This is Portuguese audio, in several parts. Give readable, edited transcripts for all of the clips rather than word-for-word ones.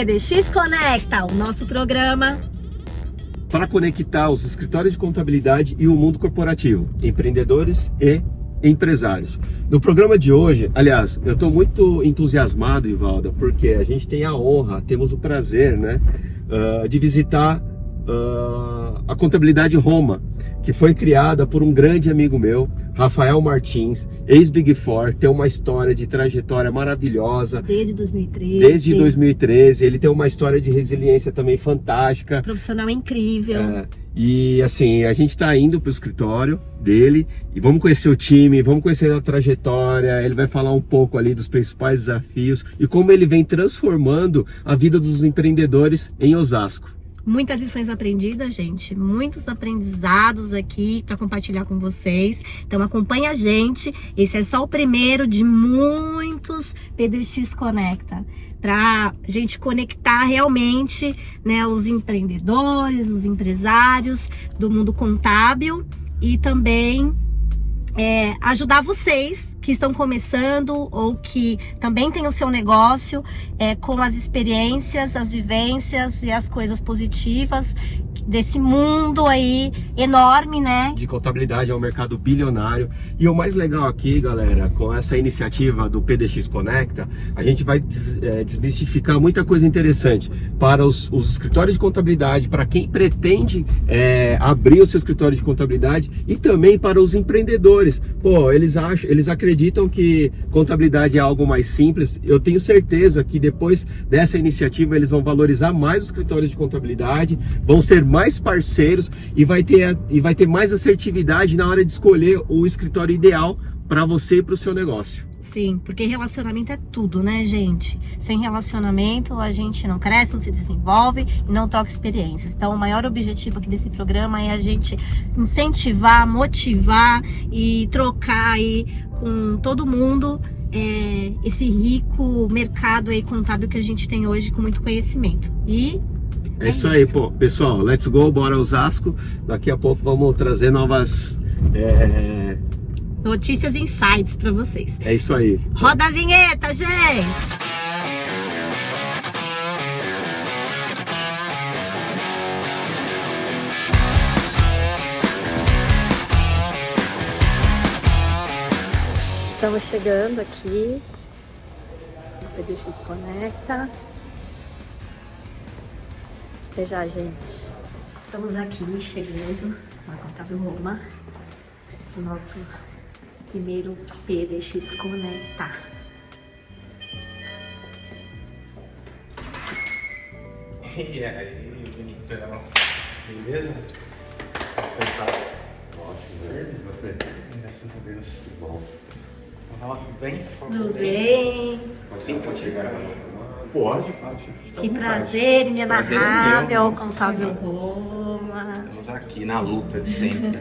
PDX Conecta, o nosso programa para conectar os escritórios de contabilidade e o mundo corporativo, empreendedores e empresários. No programa de hoje, aliás, eu estou muito entusiasmado, Ivalda, porque a gente tem a honra, temos o prazer, de visitar a Contabilidade Roma, que foi criada por um grande amigo meu, Rafael Martins, ex-Big Four, tem uma história de trajetória maravilhosa. Desde 2013. Desde 2013, ele tem uma história de resiliência também fantástica. Profissional incrível. E assim, a gente está indo para o escritório dele e vamos conhecer o time, vamos conhecer a trajetória. Ele vai falar um pouco ali dos principais desafios e como ele vem transformando a vida dos empreendedores em Osasco. Muitas lições aprendidas, gente, muitos aprendizados aqui para compartilhar com vocês. Então acompanha a gente, esse é só o primeiro de muitos PDX Conecta, para a gente conectar realmente, né, os empreendedores, os empresários do mundo contábil e também ajudar vocês que estão começando ou que também têm o seu negócio com as experiências, as vivências e as coisas positivas desse mundo aí enorme, né? De contabilidade, é um mercado bilionário. E o mais legal aqui, galera, com essa iniciativa do PDX Conecta, a gente vai desmistificar muita coisa interessante para os escritórios de contabilidade, para quem pretende abrir o seu escritório de contabilidade e também para os empreendedores. Pô, eles acreditam que contabilidade é algo mais simples. Eu tenho certeza que depois dessa iniciativa eles vão valorizar mais os escritórios de contabilidade, vão ser mais parceiros e vai ter mais assertividade na hora de escolher o escritório ideal para você e para o seu negócio. Sim, porque relacionamento é tudo, né, gente? Sem relacionamento a gente não cresce, não se desenvolve e não troca experiências. Então o maior objetivo aqui desse programa é a gente incentivar, motivar e trocar aí com todo mundo esse rico mercado aí contábil que a gente tem hoje com muito conhecimento. E é isso aí, pô. Pessoal, let's go, bora Osasco. Daqui a pouco vamos trazer novas notícias e insights para vocês. É isso aí. Roda a vinheta, gente! Estamos chegando aqui no PDX Conecta. Até já, gente. Estamos aqui chegando na Contábil Roma, o nosso primeiro PDX Conecta. E aí, bonitão. Beleza? Você tá ótimo, verde? Você? Graças a Deus. Que bom. Olá, tudo bem? Tudo bem? Sim, pode chegar. Pode. Que prazer inenarrável, Nossa Contábil Senhora. Roma. Estamos aqui na luta de sempre.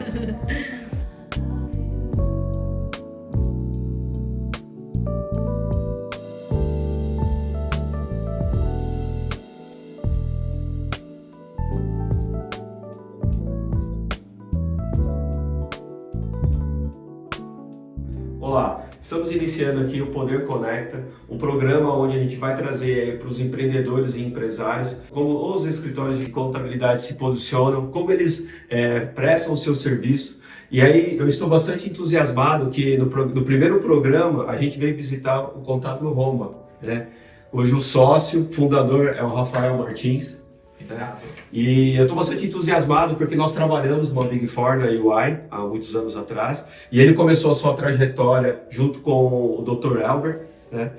Olá, estamos iniciando aqui o Poder Conecta, um programa onde a gente vai trazer para os empreendedores e empresários como os escritórios de contabilidade se posicionam, como eles prestam o seu serviço. E aí eu estou bastante entusiasmado que no primeiro programa a gente veio visitar o Contábil Roma, né? Cujo sócio, fundador é o Rafael Martins. E eu estou bastante entusiasmado porque nós trabalhamos numa Big Four da UI há muitos anos atrás e ele começou a sua trajetória junto com o Dr. Elber, né,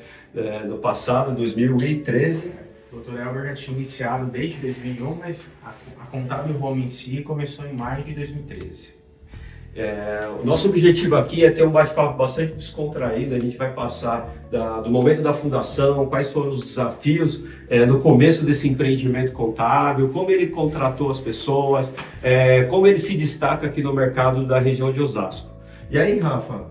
no passado, em 2013. O Dr. Elber já tinha iniciado desde 2001, mas a Contábil Roma em si começou em maio de 2013. O nosso objetivo aqui é ter um bate-papo bastante descontraído. A gente vai passar do momento da fundação, quais foram os desafios no começo desse empreendimento contábil, como ele contratou as pessoas, como ele se destaca aqui no mercado da região de Osasco. E aí, Rafa,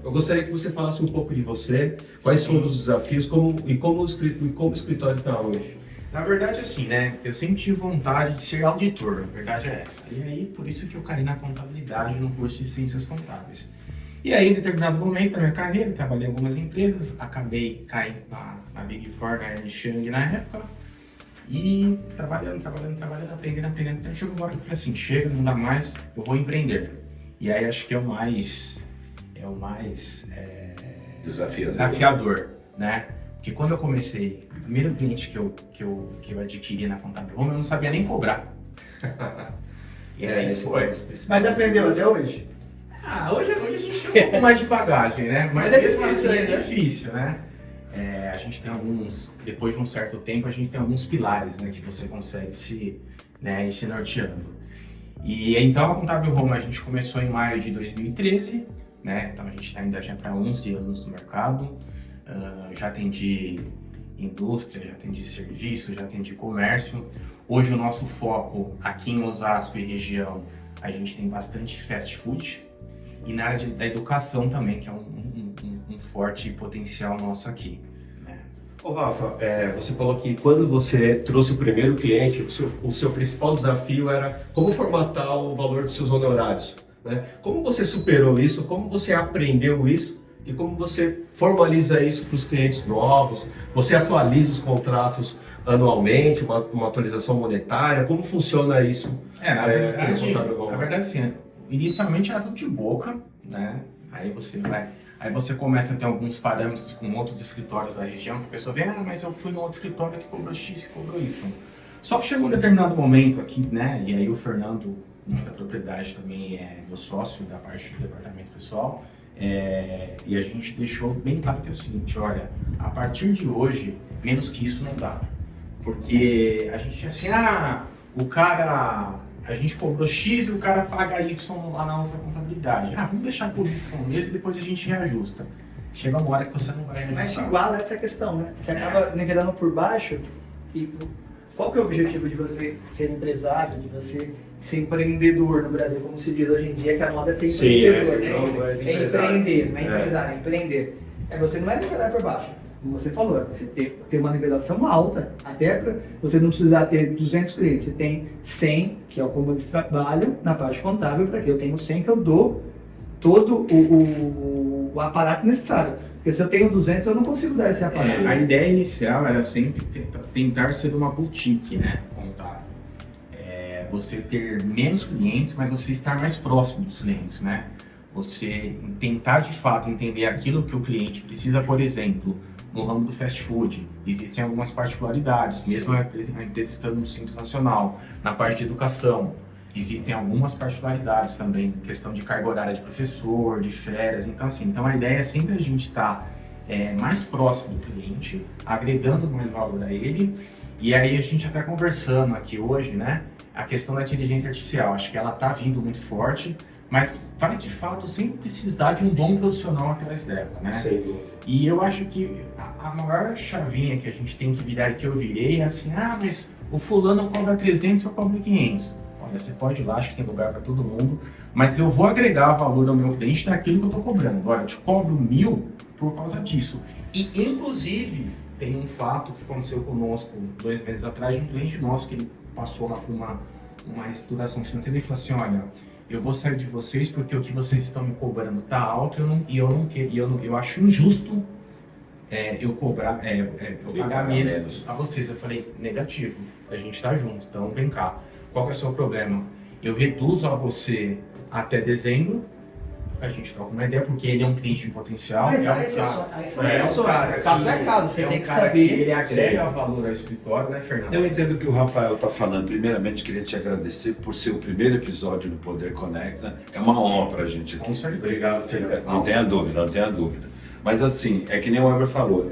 eu gostaria que você falasse um pouco de você, quais foram os desafios como o escritório está hoje. Na verdade, assim, né? Eu sempre tive vontade de ser auditor, a verdade é essa. E aí, por isso que eu caí na contabilidade no curso de Ciências Contábeis. E aí, em determinado momento da minha carreira, trabalhei em algumas empresas, acabei caindo na Big Four, na Ernst & Young na época, E trabalhando, aprendendo. Então chegou uma hora que eu falei assim, chega, não dá mais, eu vou empreender. E aí acho que é o mais desafiador, né? Porque quando eu comecei, o primeiro cliente que eu adquiri na Contábil Home, eu não sabia nem cobrar. E aí foi. Mas aprendeu até hoje? Hoje a gente tem um pouco mais de bagagem, né? Mas mesmo assim é difícil, né? A gente tem depois de um certo tempo, a gente tem alguns pilares, né, que você consegue se norteando. E então a Contábil Home a gente começou em maio de 2013, né? Então a gente está ainda já para 11 anos no mercado. Já atendi indústria, já atendi serviço, já atendi comércio. Hoje o nosso foco aqui em Osasco e região, a gente tem bastante fast food. E na área da educação também, que é um forte potencial nosso aqui. Né? Ô Rafa, você falou que quando você trouxe o primeiro cliente, o seu principal desafio era como formatar o valor dos seus honorários. Né? Como você superou isso? Como você aprendeu isso? E como você formaliza isso para os clientes novos? Você atualiza os contratos anualmente, uma atualização monetária? Como funciona isso? Na verdade, sim. Inicialmente era tudo de boca, né? Aí você começa a ter alguns parâmetros com outros escritórios da região, que a pessoa vê, mas eu fui no outro escritório que cobrou X, que cobrou Y. Só que chegou um determinado momento aqui, né? E aí o Fernando, muita propriedade também, é meu sócio da parte do departamento pessoal, e a gente deixou bem claro que é o seguinte, olha, a partir de hoje, menos que isso não dá. Porque a gente tinha assim, a gente cobrou X e o cara paga Y lá na outra contabilidade. Vamos deixar por Y mesmo e depois a gente reajusta. Chega uma hora que você não vai reajustar. Mas iguala essa questão, né? Você acaba nivelando por baixo. E qual que é o objetivo de você ser empresário, de você ser empreendedor no Brasil, como se diz hoje em dia, que a moda é ser empreendedor, né? É empreender, não é empresário, é empreender. Você não é nivelar por baixo. Como você falou, você tem uma nivelação alta, até para você não precisar ter 200 clientes, você tem 100, que é como eles trabalham na parte contábil, para que eu tenho 100 que eu dou todo o aparato necessário. Porque se eu tenho 200, eu não consigo dar esse aparato. A ideia inicial era sempre tentar ser uma boutique, né, contábil. Você ter menos clientes, mas você estar mais próximo dos clientes, né? Você tentar de fato entender aquilo que o cliente precisa, por exemplo, no ramo do fast food, existem algumas particularidades, mesmo a empresa estando no Simples Nacional. Na parte de educação, existem algumas particularidades também, questão de carga horária de professor, de férias. Então a ideia é sempre a gente estar mais próximo do cliente, agregando mais valor a ele. E aí a gente até conversando aqui hoje, né, a questão da inteligência artificial, acho que ela está vindo muito forte, mas para de fato sem precisar de um dom profissional atrás dela, né? Sim. E eu acho que a maior chavinha que a gente tem que virar e que eu virei é assim, mas o fulano cobra 300, eu cobro 500. Olha, você pode ir lá, acho que tem lugar para todo mundo, mas eu vou agregar valor ao meu cliente daquilo que eu estou cobrando. Olha, eu te cobro 1.000 por causa disso. E inclusive tem um fato que aconteceu conosco 2 meses atrás de um cliente nosso que ele passou lá por uma reestruturação financeira e falou assim, olha, eu vou sair de vocês porque o que vocês estão me cobrando está alto eu acho injusto eu pagar menos a vocês. Eu falei, negativo, a gente está junto, então vem cá. Qual que é o seu problema? Eu reduzo a você até dezembro, a gente troca uma ideia, porque ele é um cliente em potencial. Mas caso é caso, você tem que saber. Ele agrega valor ao escritório, né, Fernando? Eu entendo o que o Rafael está falando. Primeiramente, queria te agradecer por ser o primeiro episódio do Poder Conecta. É uma honra para a gente aqui. Com certeza. Obrigado, Fernando. Não tenha dúvida. Mas assim, é que nem o Weber falou.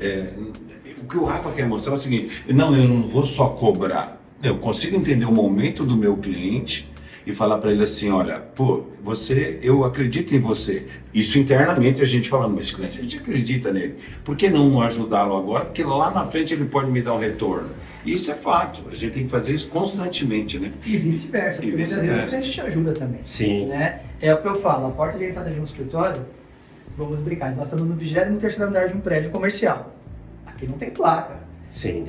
O que o Rafa quer mostrar é o seguinte: eu não vou só cobrar. Eu consigo entender o momento do meu cliente e falar para ele assim, olha, eu acredito em você. Isso internamente a gente falando, mas cliente, a gente acredita nele. Por que não ajudá-lo agora? Porque lá na frente ele pode me dar um retorno. E isso é fato. A gente tem que fazer isso constantemente, né? E vice-versa. Porque muitas vezes a gente te ajuda também. Sim. Né? É o que eu falo, a porta de entrada de um escritório, vamos brincar, nós estamos no 23º andar de um prédio comercial. Aqui não tem placa. Sim.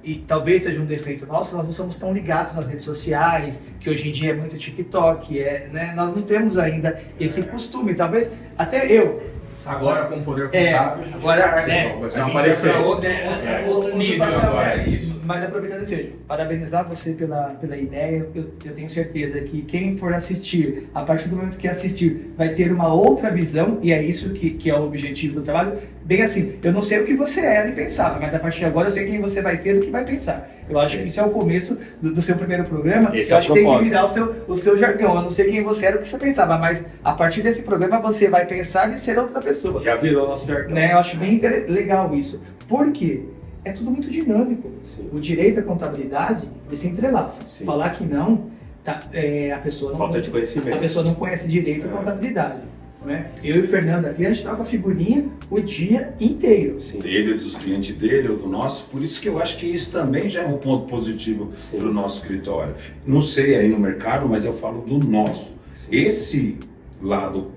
E talvez seja um defeito nosso, nós não somos tão ligados nas redes sociais, que hoje em dia é muito TikTok, né? Nós não temos ainda esse costume, talvez até eu. Agora com o poder contábil, agora apareceu outro nível agora, isso. Mas aproveitando esse seja, parabenizar você pela ideia. Eu tenho certeza que quem for assistir, a partir do momento que assistir, vai ter uma outra visão, e é isso que é o objetivo do trabalho. Bem assim, eu não sei o que você era e pensava, mas a partir de agora eu sei quem você vai ser e o que vai pensar. Eu acho que isso é o começo do seu primeiro programa. Esse eu é acho o que tem que propósito. virar o seu jargão. Eu não sei quem você era e o que você pensava, mas a partir desse programa você vai pensar em ser outra pessoa. Já virou nosso jargão. Né? Eu acho bem legal isso. Por quê? É tudo muito dinâmico. Sim. O direito e a contabilidade, eles se entrelaçam. Sim. Falar que não, a pessoa não, Falta de conhecimento. a pessoa não conhece direito e contabilidade. Né? Eu e o Fernando aqui, a gente troca figurinha o dia inteiro. Sim. Dele, dos clientes dele ou do nosso, por isso que eu acho que isso também já é um ponto positivo para o nosso escritório. Não sei aí no mercado, mas eu falo do nosso. Esse lado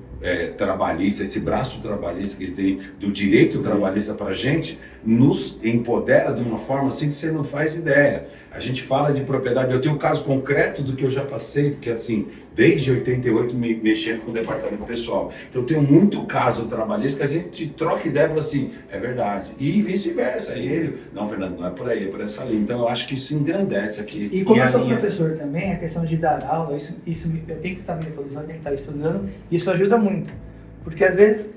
trabalhista, esse braço trabalhista que ele tem, do direito trabalhista para a gente, nos empodera de uma forma assim que você não faz ideia. A gente fala de propriedade, eu tenho um caso concreto do que eu já passei, porque assim, desde 88 mexendo com o departamento pessoal. Então eu tenho muito caso trabalhista que a gente troca ideia e fala assim, é verdade. E vice-versa, ele, não, Fernando, não é por aí, é por essa linha. Então eu acho que isso engrandece aqui. E como E eu a sou minha- professor também, a questão de dar aula, isso eu tenho que estar me atualizando, tenho que estar estudando, isso ajuda muito. Porque às vezes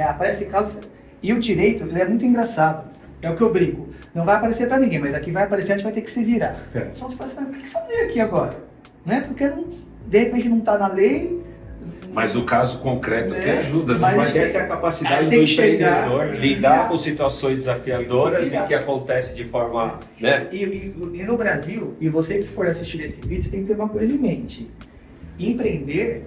aparece casos, e o direito ele é muito engraçado, é o que eu brinco. Não vai aparecer para ninguém, mas aqui vai aparecer, a gente vai ter que se virar. Só você fala assim, mas o que fazer aqui agora? Né? Porque de repente não está na lei. Mas o caso concreto que ajuda, né? Mas Mas essa é a capacidade a gente do tem que chegar empreendedor e lidar virar. com situações desafiadoras e que acontecem de forma, né? E no Brasil, e você que for assistir esse vídeo, você tem que ter uma coisa em mente. Empreender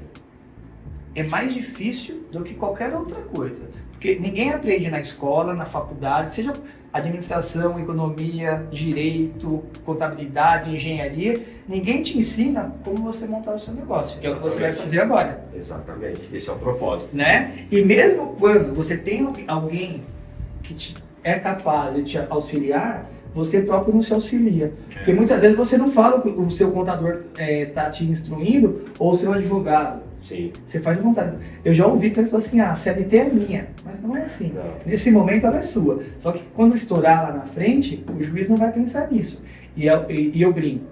é mais difícil do que qualquer outra coisa. Porque ninguém aprende na escola, na faculdade, seja administração, economia, direito, contabilidade, engenharia, ninguém te ensina como você montar o seu negócio, que é o que você vai fazer agora. Exatamente, esse é o propósito. Né? E mesmo quando você tem alguém que é capaz de te auxiliar, você próprio não se auxilia. Porque muitas vezes você não fala o que o seu contador está te instruindo ou o seu advogado. Sim. Você faz vontade. Eu já ouvi que você fala assim, a CLT é minha. Mas não é assim. Não. Nesse momento ela é sua. Só que quando estourar lá na frente, o juiz não vai pensar nisso. E eu brinco.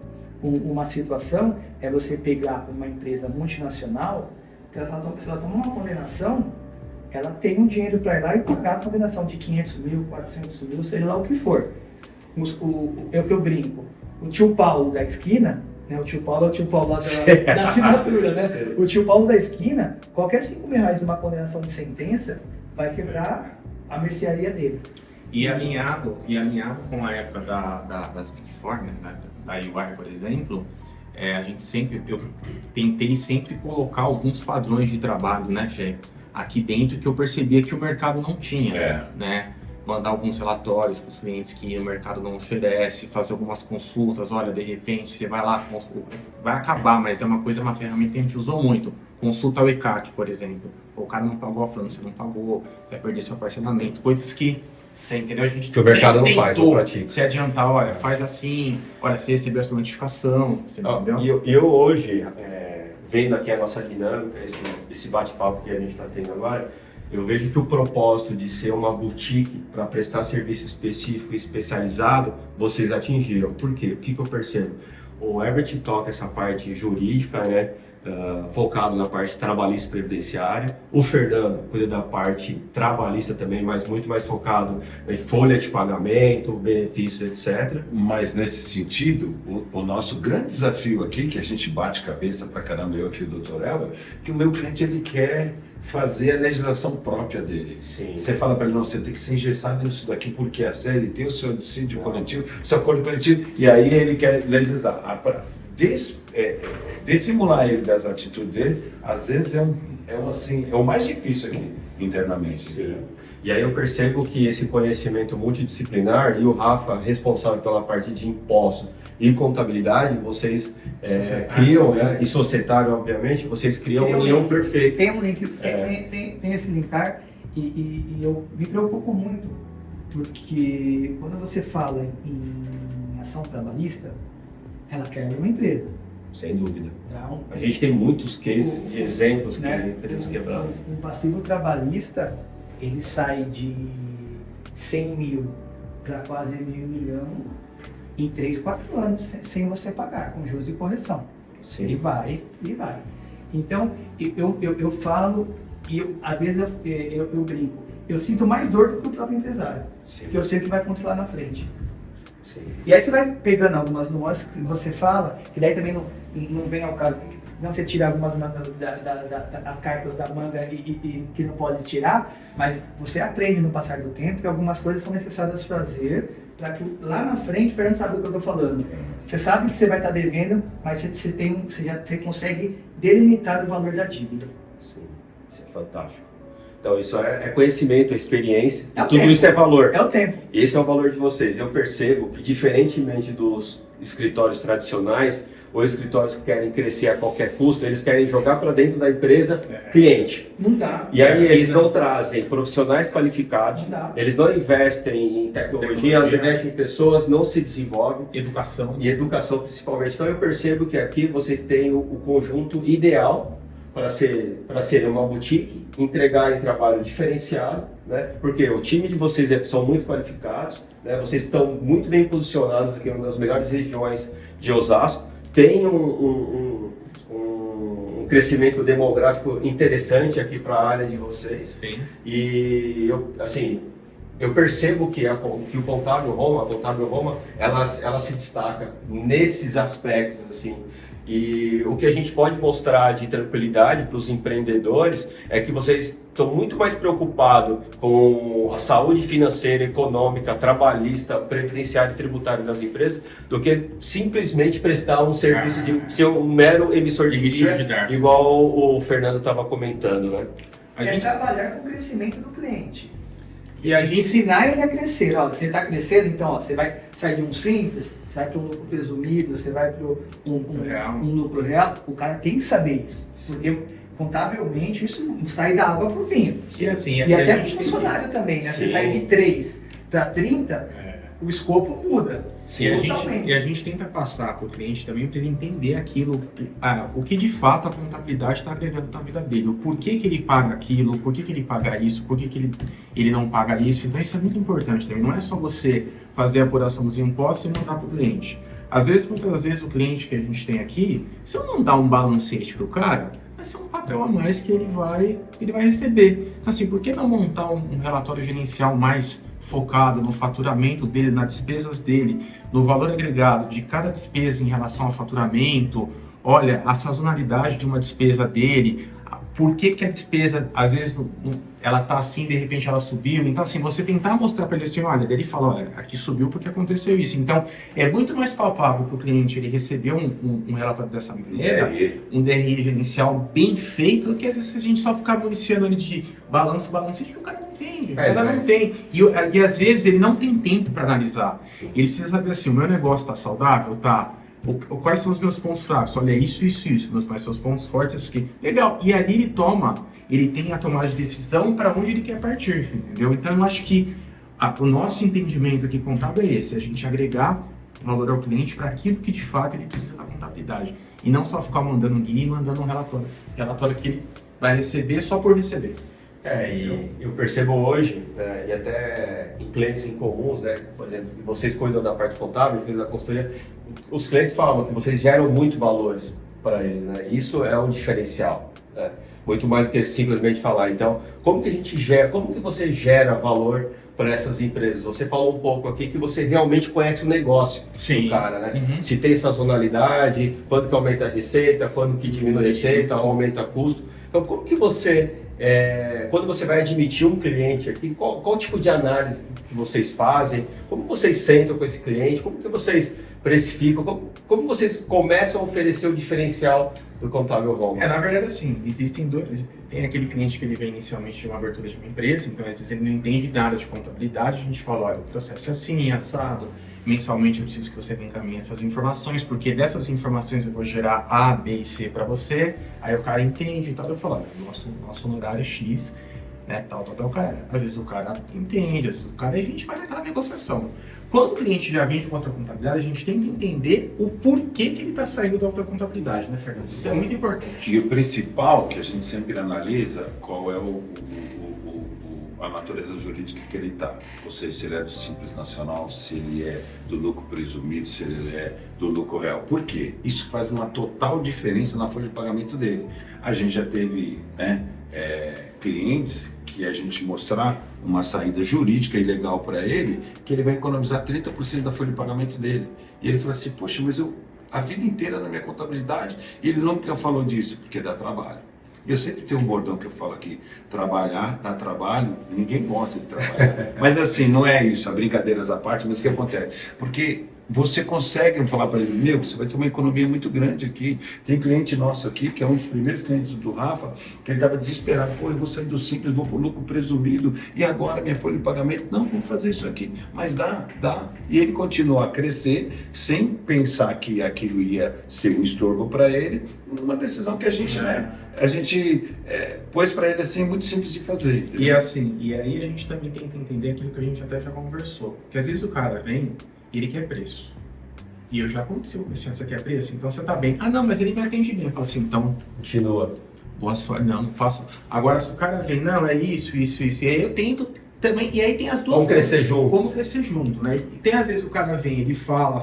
Uma situação é você pegar uma empresa multinacional, que se ela toma uma condenação, ela tem um dinheiro para ir lá e pagar a condenação de 500 mil, 400 mil, seja lá o que for. É o que eu brinco. O tio Paulo da esquina, né? O tio Paulo é o tio Paulo lá da assinatura, né? O tio Paulo da esquina, qualquer 5 mil reais de uma condenação de sentença vai quebrar a mercearia dele. E alinhado com a época das Big Four, né, da UI, por exemplo, eu tentei sempre colocar alguns padrões de trabalho, né, Fê, aqui dentro que eu percebia que o mercado não tinha, né? Mandar alguns relatórios para os clientes que o mercado não oferece, fazer algumas consultas, olha, de repente você vai lá, vai acabar, mas é uma ferramenta que a gente usou muito. Consulta ao ECAC, por exemplo. O cara não pagou a França, não pagou, vai perder seu parcelamento, coisas que, você entendeu? A gente Que o mercado não faz, não tentou pratica. se adiantar, olha, faz assim, olha, você recebeu essa notificação, você entendeu? E eu hoje, vendo aqui a nossa dinâmica, esse bate-papo que a gente está tendo agora, eu vejo que o propósito de ser uma boutique para prestar serviço específico e especializado, vocês atingiram. Por quê? O que eu percebo? O Herbert toca essa parte jurídica, né? Focado na parte trabalhista e previdenciária. O Fernando cuida da parte trabalhista também, mas muito mais focado em folha de pagamento, benefícios, etc. Mas nesse sentido, o nosso grande desafio aqui, que a gente bate cabeça pra caramba, eu aqui e o Dr. Elber, que o meu cliente ele quer fazer a legislação própria dele. Sim. Você fala para ele, não, você tem que ser engessado nisso daqui, porque a CLT, o seu dissídio coletivo, o seu acordo coletivo, e aí ele quer legislar. Para dissimular ele das atitudes dele, às vezes é o mais difícil aqui, internamente. Sim. E aí eu percebo que esse conhecimento multidisciplinar e o Rafa, responsável pela parte de impostos e contabilidade, vocês criam, né? E societário, obviamente, vocês criam uma união perfeita. Tem um link, tem esse linkar e eu me preocupo muito, porque quando você fala em ação trabalhista, ela quebra uma empresa. Sem dúvida. Tá? A gente tem muitos cases de exemplos que né? empresas quebraram. Um passivo trabalhista, ele sai de 100 mil para quase meio milhão em 3, 4 anos sem você pagar, com juros e correção. Ele vai e vai. Então, eu falo, e às vezes eu brinco, eu sinto mais dor do que o próprio empresário, que eu sei que vai controlar na frente. Sim. E aí você vai pegando algumas nuances que você fala, que daí também não vem ao caso, não você tira algumas mangas das cartas da manga e que não pode tirar, mas você aprende no passar do tempo que algumas coisas são necessárias fazer para que lá na frente, o Fernando sabe do que eu estou falando. Você sabe que você vai estar devendo, mas você consegue delimitar o valor da dívida. Sim, isso é fantástico. Então isso é conhecimento, é experiência, É o tudo tempo. isso é valor. É o tempo. Esse é o valor de vocês. Eu percebo que, diferentemente dos escritórios tradicionais, ou escritórios que querem crescer a qualquer custo, eles querem jogar para dentro da empresa cliente. Não dá. E aí eles não trazem profissionais qualificados, Não dá. eles não investem em tecnologia, não investem em pessoas, não se desenvolvem. Educação. E educação principalmente. Então eu percebo que aqui vocês têm o conjunto ideal para ser uma boutique, entregarem trabalho diferenciado, né? Porque o time de vocês são muito qualificados, né? Vocês estão muito bem posicionados aqui, uma das melhores regiões de Osasco, tem um crescimento demográfico interessante aqui para a área de vocês. Sim. E eu percebo que o Contábil Roma, ela se destaca nesses aspectos, assim. E o que a gente pode mostrar de tranquilidade para os empreendedores é que vocês estão muito mais preocupados com a saúde financeira, econômica, trabalhista, previdenciária e tributária das empresas do que simplesmente prestar um serviço de ser um mero emissor de guia, igual o Fernando estava comentando, né? Trabalhar com o crescimento do cliente. E a gente Ensinar ele a crescer. Ó, você está crescendo, então ó, você vai sair de um simples, você vai para um lucro presumido, você vai para um lucro real. O cara tem que saber isso. Porque contabilmente isso sai da água para o vinho. E assim, E até para o funcionário também, né? Você sai de 3 para 30, o escopo muda. E a gente tenta passar para o cliente também para ele entender aquilo, o que de fato a contabilidade está agregando na vida dele, o porquê que ele paga aquilo, por que ele paga isso, por que ele não paga isso. Então isso é muito importante também, não é só você fazer a apuração dos impostos e mandar para o cliente. Muitas vezes o cliente que a gente tem aqui, se eu não dar um balancete para o cara, vai ser um papel a mais que ele vai receber. Então assim, por que não montar um relatório gerencial mais focado no faturamento dele, nas despesas dele, no valor agregado de cada despesa em relação ao faturamento, olha, a sazonalidade de uma despesa dele, por que a despesa, às vezes, ela tá assim, de repente ela subiu. Então, assim, você tentar mostrar para ele assim, olha, dele fala, olha, aqui subiu porque aconteceu isso. Então, é muito mais palpável para o cliente ele receber um relatório dessa maneira, um DRI gerencial bem feito, do que às vezes a gente só ficar municiando ele de balanço, que o cara não entende, não tem. E às vezes ele não tem tempo para analisar. Ele precisa saber assim, o meu negócio está saudável, tá? Quais são os meus pontos fracos? Olha, isso. Quais são os pontos fortes? Isso aqui. Legal. E ali ele tem a tomada de decisão para onde ele quer partir, entendeu? Então eu acho que o nosso entendimento aqui contábil é esse, a gente agregar valor ao cliente para aquilo que de fato ele precisa da contabilidade. E não só ficar mandando um guia e mandando um relatório que ele vai receber só por receber. E eu percebo hoje, né, e até em clientes em comuns, né, por exemplo, vocês cuidam da parte contábil, da consultoria, os clientes falam que vocês geram muito valores para eles, né? Isso é um diferencial, né? Muito mais do que simplesmente falar. Então, como que você gera valor para essas empresas? Você falou um pouco aqui que você realmente conhece o negócio do cara, né? Uhum. Se tem sazonalidade, quando que aumenta a receita, quando que diminui a receita, aumenta o custo. Então, como que você, quando você vai admitir um cliente aqui, qual tipo de análise que vocês fazem? Como vocês sentam com esse cliente? Como que vocês precificam? Como vocês começam a oferecer o diferencial do Contábil Roma? Na verdade, assim, existem dois. Tem aquele cliente que ele vem inicialmente de uma abertura de uma empresa, então às vezes ele não entende nada de contabilidade, a gente fala, olha, o processo é assim, assado, mensalmente eu preciso que você me encaminhe essas informações, porque dessas informações eu vou gerar A, B e C para você, aí o cara entende e tal, eu falo, olha, nosso honorário é X, né, tal, cara. Às vezes o cara entende, a gente vai naquela negociação. Quando o cliente já vem de uma outra contabilidade, a gente tem que entender o porquê que ele está saindo da outra contabilidade, né, Fernando? Isso é muito importante. E o principal que a gente sempre analisa, qual é a natureza jurídica que ele está. Ou seja, se ele é do Simples Nacional, se ele é do lucro presumido, se ele é do lucro real. Por quê? Isso faz uma total diferença na folha de pagamento dele. A gente já teve, né, clientes que a gente mostrar uma saída jurídica e legal para ele, que ele vai economizar 30% da folha de pagamento dele. E ele fala assim, poxa, mas eu a vida inteira na minha contabilidade, e ele nunca falou disso, porque dá trabalho. Eu sempre tenho um bordão que eu falo aqui, trabalhar dá trabalho, ninguém gosta de trabalhar. Mas assim, não é isso, brincadeiras à parte, mas o que acontece? Porque você consegue falar para ele, meu, você vai ter uma economia muito grande aqui. Tem cliente nosso aqui, que é um dos primeiros clientes do Rafa, que ele estava desesperado, pô, eu vou sair do Simples, vou para o lucro presumido, e agora minha folha de pagamento, não, vamos fazer isso aqui. Mas dá. E ele continuou a crescer, sem pensar que aquilo ia ser um estorvo para ele, uma decisão que a gente, pôs para ele assim, muito simples de fazer. Entendeu? E assim, e aí a gente também tenta entender aquilo que a gente até já conversou. Porque às vezes o cara vem, ele quer preço. E eu já aconteceu, você quer preço? Então você tá bem. Ah, não, mas ele me atende bem. Eu falo assim, então... Continua. Boa sorte. Não faço. Agora, se o cara vem, não, é isso. E aí eu tento também... E aí tem as duas Como coisas. crescer junto. Como crescer junto, né? E tem às vezes o cara vem, ele fala,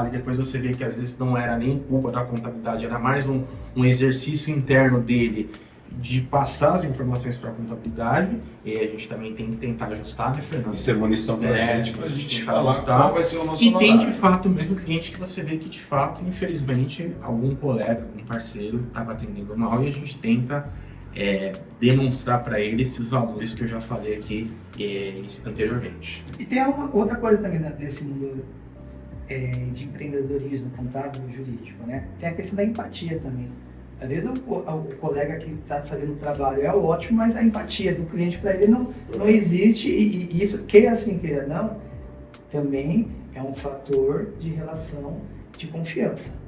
e depois você vê que às vezes não era nem culpa da contabilidade, era mais um exercício interno dele de passar as informações para a contabilidade, e a gente também tem que tentar ajustar, né, Fernando? Isso é munição para a gente falar ajustar. Qual vai ser o nosso E honorário. tem de fato mesmo cliente que você vê que de fato, infelizmente, algum colega, algum parceiro estava atendendo mal, e a gente tenta demonstrar para ele esses valores que eu já falei aqui anteriormente. E tem uma outra coisa também desse mundo de empreendedorismo contábil e jurídico, né? Tem a questão da empatia também. Às vezes o colega que está fazendo o trabalho é ótimo, mas a empatia do cliente para ele não existe, e isso, queira assim, queira não, também é um fator de relação de confiança.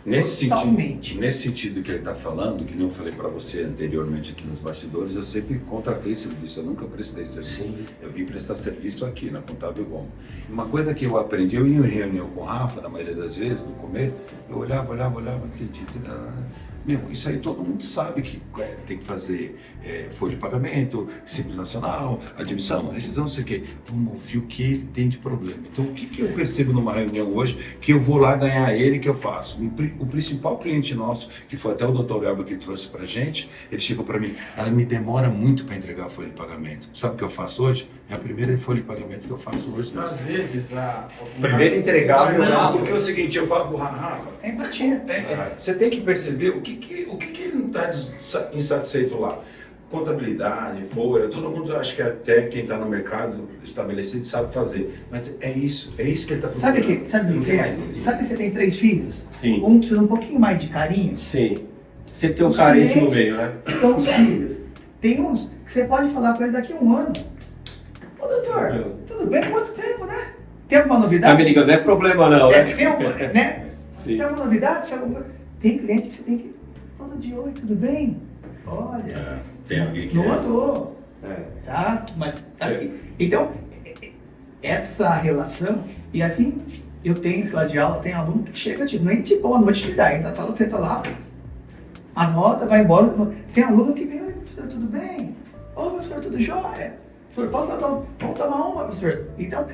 Nesse Totalmente. sentido que ele está falando, que nem eu falei para você anteriormente aqui nos bastidores, eu sempre contratei serviço, eu nunca prestei serviço. Sim. Eu vim prestar serviço aqui na Contábil Gomes. Uma coisa que eu aprendi, eu ia em reunião com o Rafa, na maioria das vezes, no começo, eu olhava, acredito, meu, isso aí todo mundo sabe que tem que fazer folha de pagamento, Simples Nacional, admissão, rescisão, não sei o quê. Vamos ouvir o que ele tem de problema. Então, o que eu percebo numa reunião hoje, que eu vou lá ganhar ele, que eu faço? O principal cliente nosso, que foi até o Dr. Elba que trouxe pra gente, ele chegou pra mim, ela me demora muito para entregar a folha de pagamento. Sabe o que eu faço hoje? É a primeira folha de pagamento que eu faço hoje. Às vezes, Primeiro entregável. Não, porque é o seguinte, eu falo pro Rafa, É empatia. você tem que perceber o que ele não está insatisfeito lá. Contabilidade, folha, todo mundo acha que até quem está no mercado estabelecido sabe fazer. Mas é isso que ele está procurando. Sabe o que é? Isso. Sabe que você tem 3 filhos? Sim. Um precisa um pouquinho mais de carinho. Sim. Sempre tem um carente no meio, né? São os filhos. Tem uns que você pode falar com eles daqui a 1 ano. Ô doutor, tudo bem? Quanto tempo, né? Tem alguma novidade? Tá me ligando, não é problema não, né? Né? Sim. Tem alguma novidade? Tem cliente que você tem que... Todo dia, oi, tudo bem? Olha, Tem alguém que não andou. É. Tá, mas tá aqui. Então, essa relação, e assim, eu tenho em sala de aula, tem aluno que chega, tipo, nem tipo, boa noite te dá, entra na sala, senta lá, anota, vai embora. Tem aluno que vem, oi, professor, tudo bem? Ô, professor, tudo jóia? Professor, vamos tomar uma, professor? Então,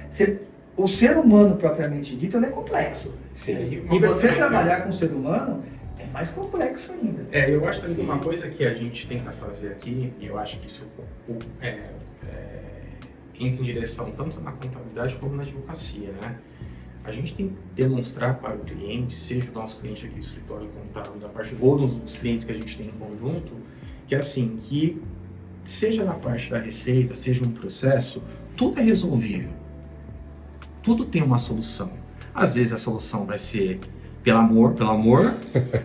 o ser humano propriamente dito, ele é complexo. Sim. E você trabalhar com o ser humano é mais complexo ainda. Eu acho que uma coisa que a gente tenta fazer aqui, e eu acho que isso entra em direção tanto na contabilidade como na advocacia, né? A gente tem que demonstrar para o cliente, seja o nosso cliente aqui do escritório contábil, da parte ou dos clientes que a gente tem em conjunto, que assim, que seja na parte da receita, seja um processo, tudo é resolvível. Tudo tem uma solução. Às vezes a solução vai ser pelo amor,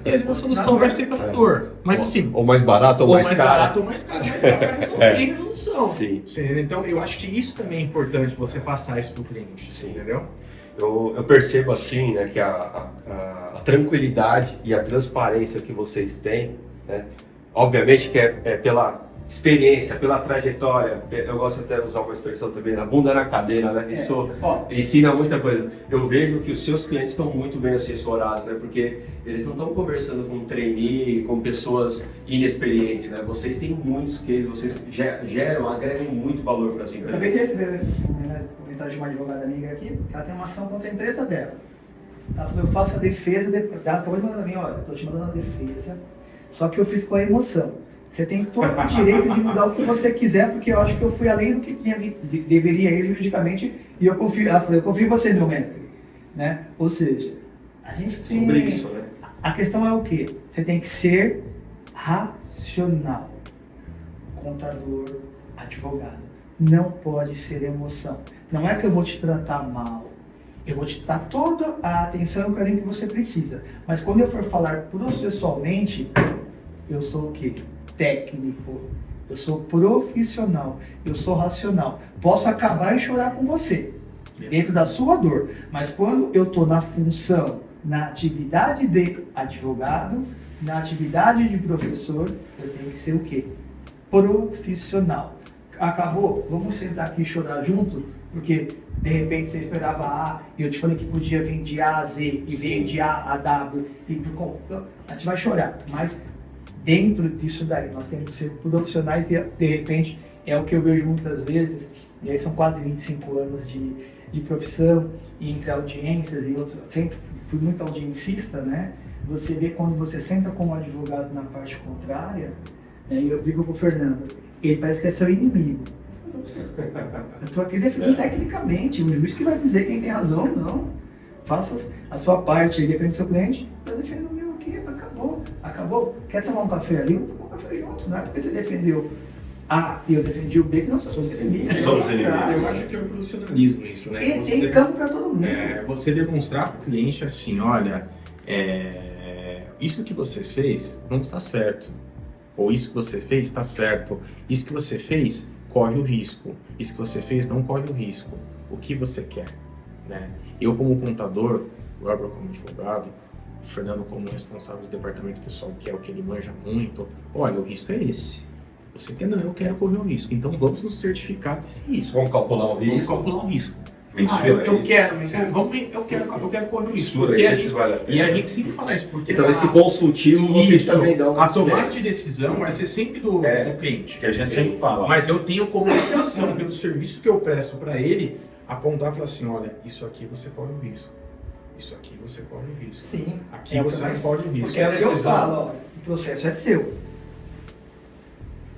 e às vezes a solução vai ser pela dor. Mas assim, Ou mais barato ou mais caro. barato ou mais caro, mas dá para resolver a resolução. Sim. Então eu acho que isso também é importante, você passar isso para o cliente, Sim. entendeu? Eu percebo assim, né, que a tranquilidade e a transparência que vocês têm, né, obviamente que é experiência, pela trajetória. Eu gosto até de usar uma expressão também, a bunda na cadeira, né? Isso ensina muita coisa. Eu vejo que os seus clientes estão muito bem assessorados, né? Porque eles não estão conversando com um trainee, com pessoas inexperientes, né? Vocês têm muitos cases, vocês geram, agregam muito valor para as Eu acabei de empresas. receber um comentário de uma advogada amiga aqui, que ela tem uma ação contra a empresa dela. Ela falou, eu faço a defesa, ela acabou de mandar pra mim, olha, eu tô te mandando a defesa, só que eu fiz com a emoção. Você tem todo o direito de mudar o que você quiser, porque eu acho que eu fui além do que deveria ir juridicamente, e eu confio, ela falou, eu confio em você, meu mestre. Né? Ou seja, a gente tem... Sobre isso, né? A questão é o quê? Você tem que ser racional. Contador, advogado. Não pode ser emoção. Não é que eu vou te tratar mal. Eu vou te dar toda a atenção e o carinho que você precisa. Mas quando eu for falar processualmente, eu sou o quê? Técnico. Eu sou profissional. Eu sou racional. Posso acabar e chorar com você, dentro da sua dor. Mas quando eu estou na função, na atividade de advogado, na atividade de professor, eu tenho que ser o quê? Profissional. Acabou? Vamos sentar aqui e chorar junto? Porque de repente você esperava A e eu te falei que podia vir de A a Z e veio de A a W. A gente vai chorar. Mas dentro disso daí, nós temos que ser profissionais e de repente é o que eu vejo muitas vezes, e aí são quase 25 anos de profissão, e entre audiências e outros, sempre fui muito audiencista, né? Você vê quando você senta com um advogado na parte contrária, né, e eu digo pro Fernando, ele parece que é seu inimigo. Eu estou aqui defendendo tecnicamente, o juiz que vai dizer quem tem razão ou não. Faça a sua parte e defende seu cliente, eu defendo o meu aqui, acabou. Quer tomar um café ali? Vamos tomar um café junto, não é porque você defendeu A e eu defendi o B que nós somos inimigos. Somos inimigos. Eu acho que é o profissionalismo isso, né? E tem campo para todo mundo. Você demonstrar para o cliente assim, olha, isso que você fez não está certo. Ou isso que você fez está certo. Isso que você fez corre o risco. Isso que você fez não corre o risco. O que você quer, né? Eu como contador, o Gabriel como advogado, o Fernando como responsável do departamento pessoal, que é o que ele manja muito, olha, o risco é esse. Você quer? Não, eu quero correr o risco. Então vamos nos certificar desse risco. Vamos calcular o Vamos risco. calcular o risco. Mensura Eu aí. quero, eu quero correr o risco. Mensura Porque aí, se vale a pena. e a gente sempre fala isso, porque Então, esse consultivo, vocês também dão a uma tomada experiência. de decisão vai ser sempre do cliente. Que a gente sempre fala. Mas eu tenho como obrigação, pelo serviço que eu presto para ele, apontar e falar assim, olha, isso aqui você corre o risco. Isso aqui você corre o risco. Sim. Aqui É o que você mais- não corre o risco. Porque é o que eu falo, ó, o processo é seu.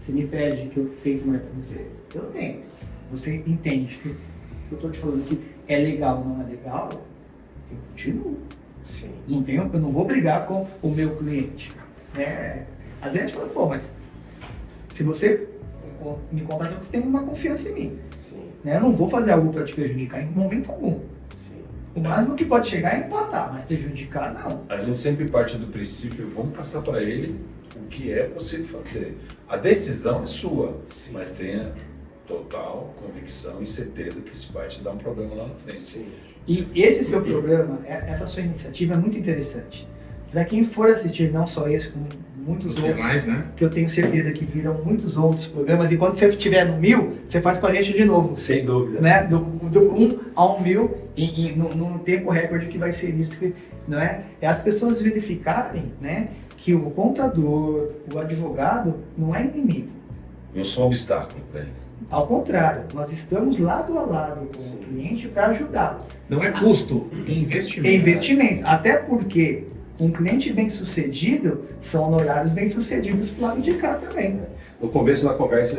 Você me pede que eu tenha mais para você, eu tenho. Você entende que eu estou te falando que é legal ou não é legal, eu continuo. Sim. Eu não vou brigar com o meu cliente. Né? Às vezes a gente fala, pô, mas se você me contar, você tem uma confiança em mim. Sim. Né? Eu não vou fazer algo para te prejudicar em momento algum. Sim. O máximo que pode chegar é empatar, mas prejudicar não. A gente sempre parte do princípio, vamos passar para ele o que é possível fazer. A decisão é sua, mas tenha total convicção e certeza que isso vai te dar um problema lá na frente. Sim. E esse seu programa, essa sua iniciativa é muito interessante. Para quem for assistir, não só esse, como muitos Os outros, demais, né? que eu tenho certeza que viram muitos outros programas, e quando você estiver no 1000, você faz com a gente de novo. Sem dúvida. Né? Do 1 ao 1000, num tempo recorde que vai ser isso, não é? É as pessoas verificarem, né, que o contador, o advogado, não é inimigo. Eu sou um obstáculo para ele. Ao contrário, nós estamos lado a lado com o cliente para ajudá-lo. Não é custo, é investimento. É investimento, até porque um cliente bem sucedido são honorários bem sucedidos para o lado de cá também. No começo da conversa,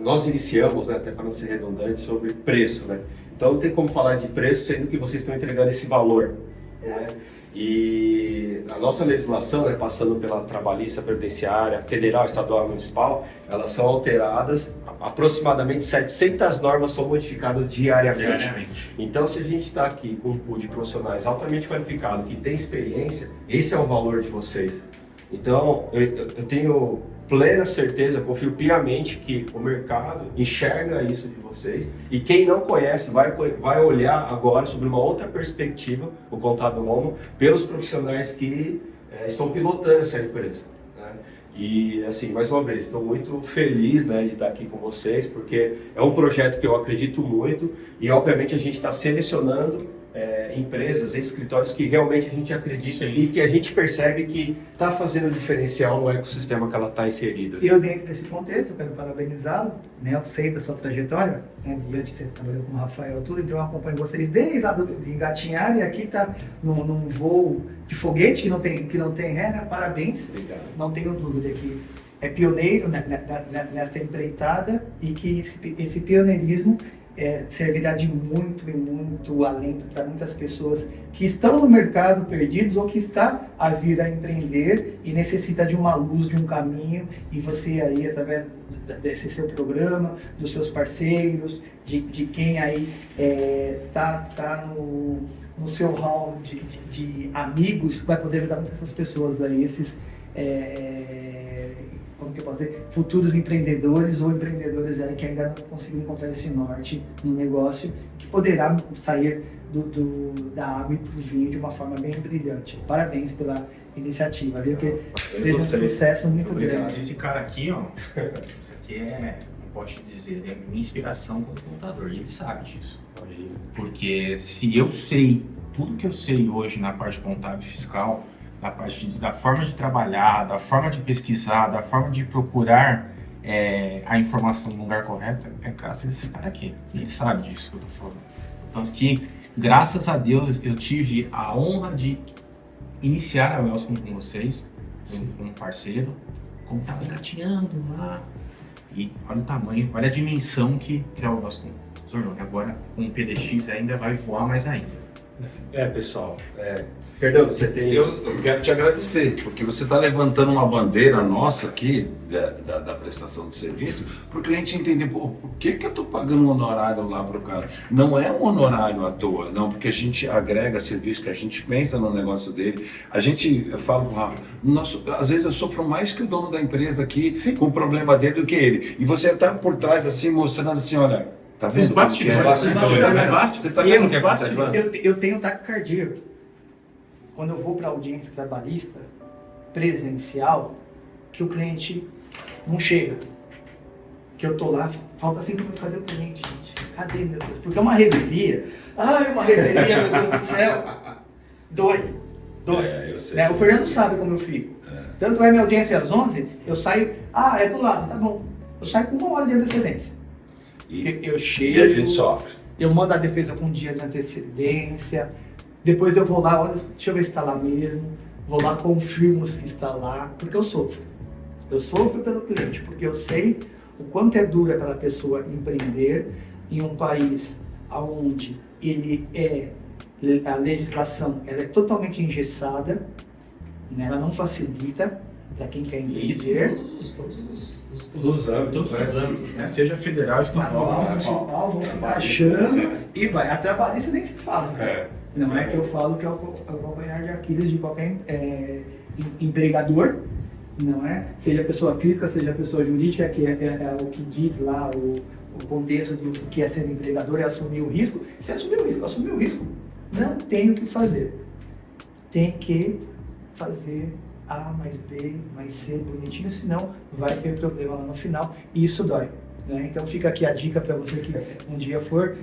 nós iniciamos, né, até para não ser redundante, sobre preço, né? Então não tem como falar de preço sendo que vocês estão entregando esse valor, né? E a nossa legislação, né, passando pela trabalhista, previdenciária, federal, estadual e municipal, elas são alteradas, aproximadamente 700 normas são modificadas diariamente. Então, se a gente está aqui com um pool de profissionais altamente qualificados, que tem experiência, esse é o valor de vocês. Então, eu tenho plena certeza, confio piamente que o mercado enxerga isso de vocês, e quem não conhece vai olhar agora sobre uma outra perspectiva, o Contador Homo, pelos profissionais que estão pilotando essa empresa, né? E assim, mais uma vez, estou muito feliz, né, de estar aqui com vocês, porque é um projeto que eu acredito muito e obviamente a gente está selecionando empresas e escritórios que realmente a gente acredita e que a gente percebe que está fazendo diferencial no ecossistema que ela está inserida. Eu, dentro desse contexto, eu quero parabenizá-lo, né? Eu sei da sua trajetória, né? Diante que você trabalhou com o Rafael, tudo, então eu acompanho vocês desde lá de engatinhar e aqui está num voo de foguete que não tem ré, né? Parabéns. Obrigado. Não tenho dúvida que é pioneiro nessa empreitada e que esse pioneirismo servirá de muito e muito alento para muitas pessoas que estão no mercado perdidos ou que está a vir a empreender e necessita de uma luz, de um caminho, e você aí, através desse seu programa, dos seus parceiros, de quem aí tá no seu hall de amigos, vai poder ajudar muitas dessas pessoas aí, esses como que eu posso dizer, futuros empreendedores ou empreendedores aí que ainda não conseguiram encontrar esse norte no negócio, que poderá sair da água e para o vinho de uma forma bem brilhante. Parabéns pela iniciativa, viu? Que seja um sucesso muito grande. Esse cara aqui, ó, isso aqui não posso dizer, é minha inspiração como contador, e ele sabe disso. Porque se eu sei tudo que eu sei hoje na parte contábil e fiscal, da parte da forma de trabalhar, da forma de pesquisar, da forma de procurar a informação no lugar correto, é graças a esse cara aqui. Ele sabe disso que eu tô falando. Tanto que, graças a Deus, eu tive a honra de iniciar a Wellscom com vocês, como parceiro, como tava engatinhando lá. E olha o tamanho, olha a dimensão que a Wellscom tornou. Agora, com o PDX ainda vai voar mais ainda. Pessoal, perdão, você tem... Eu quero te agradecer, porque você está levantando uma bandeira nossa aqui, da prestação de serviço, para o cliente entender, por que eu estou pagando um honorário lá para o cara? Não é um honorário à toa, não, porque a gente agrega serviço, que a gente pensa no negócio dele. Eu falo para o Rafa, às vezes eu sofro mais que o dono da empresa aqui, com o problema dele, do que ele. E você está por trás, assim, mostrando assim, olha... Tá vendo? Os bastidores. Você tá vendo o que acontece? Eu tenho taquicardia. Quando eu vou para audiência trabalhista presencial, que o cliente não chega. Que eu tô lá, falta 5 minutos, cadê o cliente, gente? Cadê, meu Deus? Porque é uma revelia. Ai, uma revelia, meu Deus do céu. Dói. Eu sei. O Fernando sabe como eu fico. Tanto é minha audiência às 11, eu saio, é do lado, tá bom. Eu saio com 1 hora de antecedência. Eu chego, e a gente sofre. Eu mando a defesa com um dia de antecedência, depois eu vou lá, olha, deixa eu ver se está lá mesmo, vou lá, confirmo se está lá, porque eu sofro. Eu sofro pelo cliente, porque eu sei o quanto é duro aquela pessoa empreender em um país onde a legislação ela é totalmente engessada, né, ela não facilita para quem quer empreender. Isso em todos os âmbitos, né? Seja federal, estadual, municipal, vão ficar achando e vai. A trabalhista nem se fala. Não é que eu falo que é o calcanhar de Aquiles de qualquer empregador, não é? Seja pessoa física, seja pessoa jurídica, que é o que diz lá o contexto do que é ser empregador, é assumir o risco. Se assumir o risco, não tem o que fazer. Tem que fazer A mais B mais C bonitinho, senão vai ter problema lá no final e isso dói, né? Então fica aqui a dica para você que um dia for,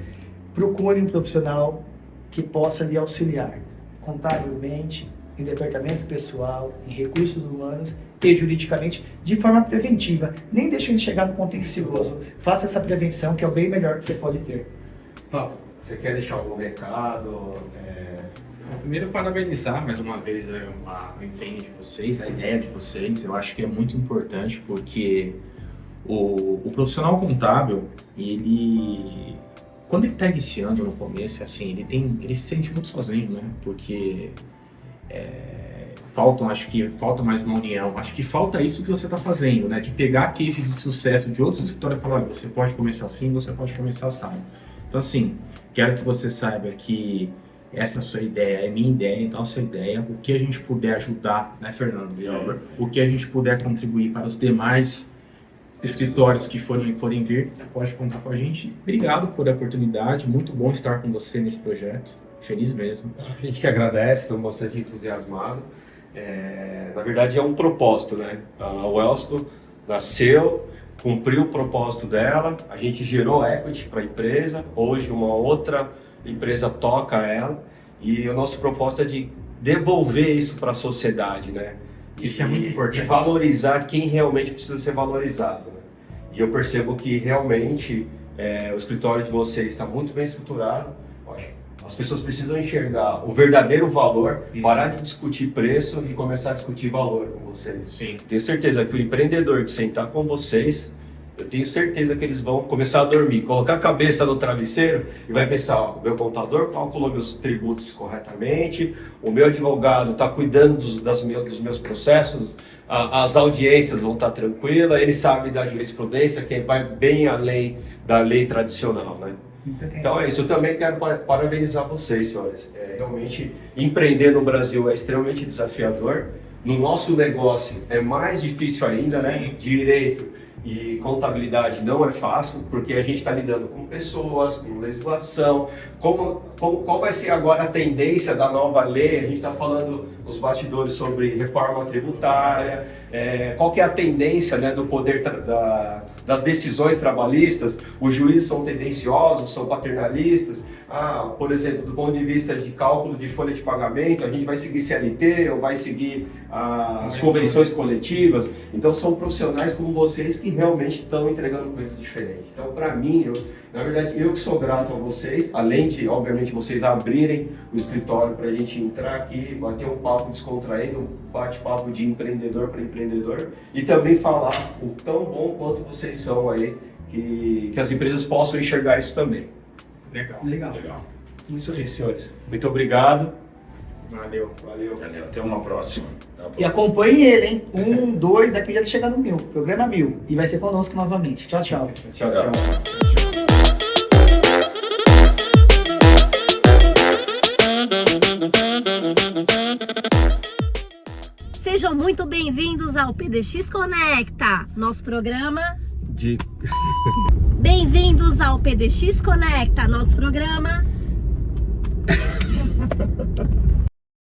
procure um profissional que possa lhe auxiliar contabilmente, em departamento pessoal, em recursos humanos e juridicamente, de forma preventiva. Nem deixe ele chegar no contencioso. Faça essa prevenção, que é o bem melhor que você pode ter. Rafa, você quer deixar algum recado? Primeiro, parabenizar mais uma vez o empenho de vocês, a ideia de vocês. Eu acho que é muito importante porque o profissional contábil, quando ele está iniciando no começo, assim, ele se sente muito sozinho, né? Porque falta mais uma união. Acho que falta isso que você está fazendo, né? De pegar cases de sucesso de outros escritórios e falar, olha, você pode começar assim, você pode começar assim. Então, assim, quero que você saiba que essa sua ideia é minha ideia, então a sua ideia, o que a gente puder ajudar, né, Fernando e Albert? O que a gente puder contribuir para os demais escritórios que forem vir, pode contar com a gente. Obrigado por a oportunidade, muito bom estar com você nesse projeto, feliz mesmo. A gente que agradece, estamos bastante entusiasmados. na verdade é um propósito, né? A Wellsco nasceu, cumpriu o propósito dela, a gente gerou equity para a empresa, hoje uma outra empresa toca ela, e o nosso propósito é de devolver isso para a sociedade, né? Isso é muito importante. E valorizar quem realmente precisa ser valorizado, né? E eu percebo que realmente o escritório de vocês está muito bem estruturado. Eu acho que as pessoas precisam enxergar o verdadeiro valor, parar de discutir preço e começar a discutir valor com vocês. Sim. Tenho certeza que o empreendedor que sentar com vocês, eu tenho certeza que eles vão começar a dormir, colocar a cabeça no travesseiro e vai pensar, ó, o meu contador calculou meus tributos corretamente, o meu advogado está cuidando dos meus processos, as audiências vão estar tranquilas, ele sabe da jurisprudência, que vai bem além da lei tradicional, né? Então é isso, eu também quero parabenizar vocês, senhores. Realmente, empreender no Brasil é extremamente desafiador. No nosso negócio é mais difícil ainda, né? Direito e contabilidade não é fácil, porque a gente está lidando com pessoas, com legislação. Qual vai ser agora a tendência da nova lei? A gente está falando nos bastidores sobre reforma tributária. Qual que é a tendência, né, do poder das decisões trabalhistas? Os juízes são tendenciosos, são paternalistas. Por exemplo, do ponto de vista de cálculo de folha de pagamento, a gente vai seguir CLT ou vai seguir as convenções coletivas. Então são profissionais como vocês que realmente estão entregando coisas diferentes. Então, para mim, na verdade, eu que sou grato a vocês, além de, obviamente, vocês abrirem o escritório para a gente entrar aqui, bater um papo descontraído, um bate-papo de empreendedor para empreendedor, e também falar o tão bom quanto vocês são aí, que as empresas possam enxergar isso também. Legal. Isso aí, senhores. Muito obrigado. Valeu. Até uma próxima. E acompanhe ele, hein? 1, 2, daqui já chega no 1000. Programa 1000. E vai ser conosco novamente. Tchau, tchau. Tchau, tchau. Sejam muito bem-vindos ao PDX Conecta, nosso programa. Bem-vindos ao PDX Conecta, nosso programa